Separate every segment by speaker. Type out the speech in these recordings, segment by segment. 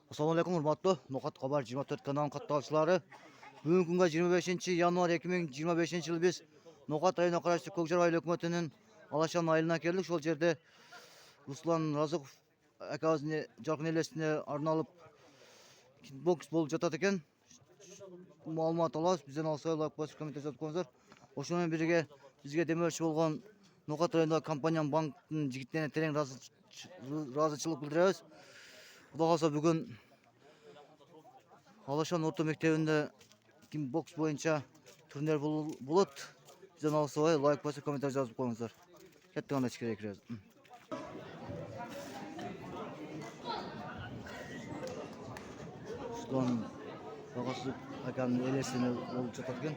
Speaker 1: Assalamualaikum hurmatly Nokat Xabar 24 kanalının katılımcıları. Bugün günge 25 yanvar 2025 yılı biz Nokat ayına karşı Kökçer Aile Hükümeti'nin Alaşan ayılına geldik. Şol yerde Ruslan Razıkov akabini Jarkın elesine arnalıp boks bolup jatat eken. Malumat alabız. Bizden alsa like basıp kommenter жазып koyыңыздар. Ошомен бирге бизге демөөрчү болгон Nokat айында компания банктын жигиттерине терең ыраазычылык билдиребиз. Құда қаласа бүгін Алашан орта мектебінде бокс бойынша турнир болады. Бізден алса лайк басып комментарий жазып қойыңыздар. Кеттік анда ішкере кіреді. Руслан Ағасов акамның елесіне болып жатады екен.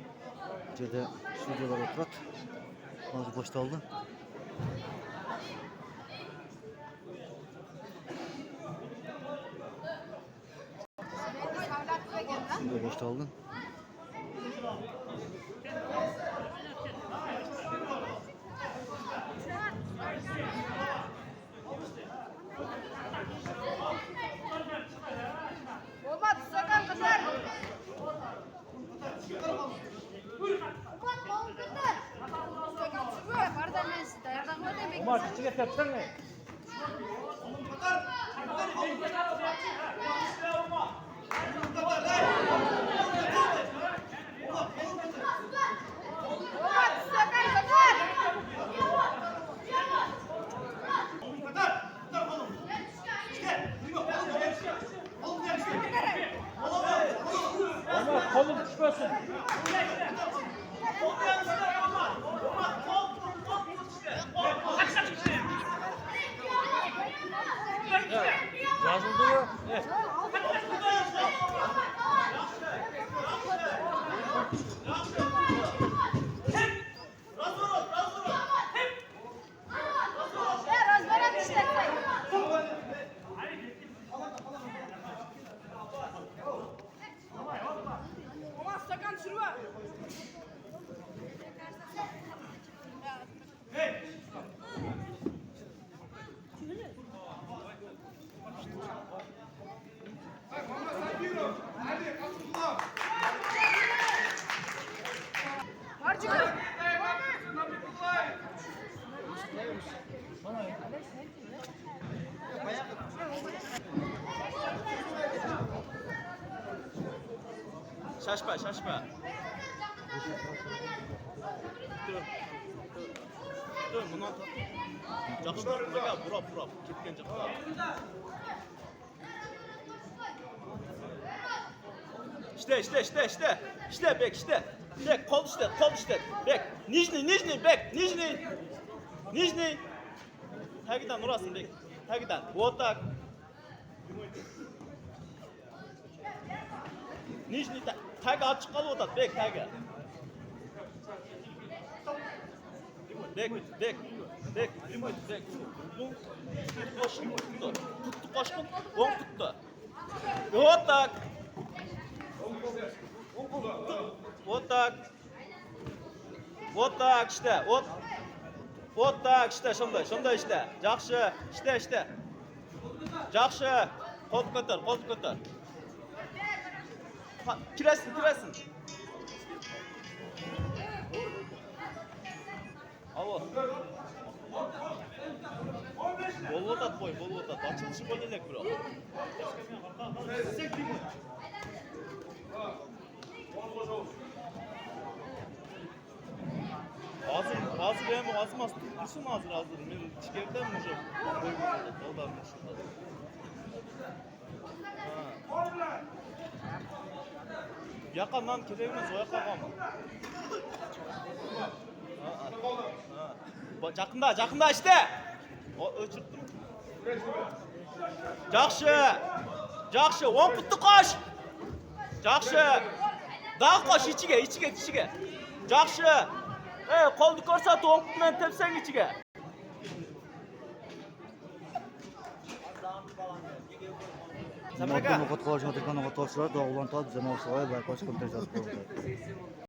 Speaker 1: Жерде студиялар отырады. Қазір қошталды. Şimdi boşta aldın.
Speaker 2: Olmaz, sakın kızlar.
Speaker 3: Umar, içine tepsen mi? Umar, kolun düşmesin. Yazıldı mı? Evet.
Speaker 4: Şaşma, şaşma. Dur, bundan tut. Жақшылар buraya, burap, кеткен жаққа. İşte, bek, işte. Bek, kol işte. Bek, nижний, bek, нижний. Tagidan urasın bek, tagidan. Вот так. Нижний, tagi açık kalıp otat, bek, tagi. Bek. Tuttu koşkun, on tuttu. Вот так. Вот так işte. Вот так işte, şunday işte. Жақсы, işte. Жақсы. Kol көтер. Kiresin. Alo. Bolvotat boy. Açılışı boy elek bro. Hazır benim ağzım astı. Dursun hazır. Men içkeriden mi уже boy boldan şunda. Yakandan keteğimiz oya kalgamı. Жақында işte. O öçürttüm. Жақсы, 10 puttu koş. Жақсы. Daha koş içige. Жақсы. Koldu korsat 10 putmen tepsen içige.
Speaker 1: Nokat Xabar 24 kanalına katılımcılar da ulan tabi bizden alsa like basıp kommenter жазып koyыңыздар.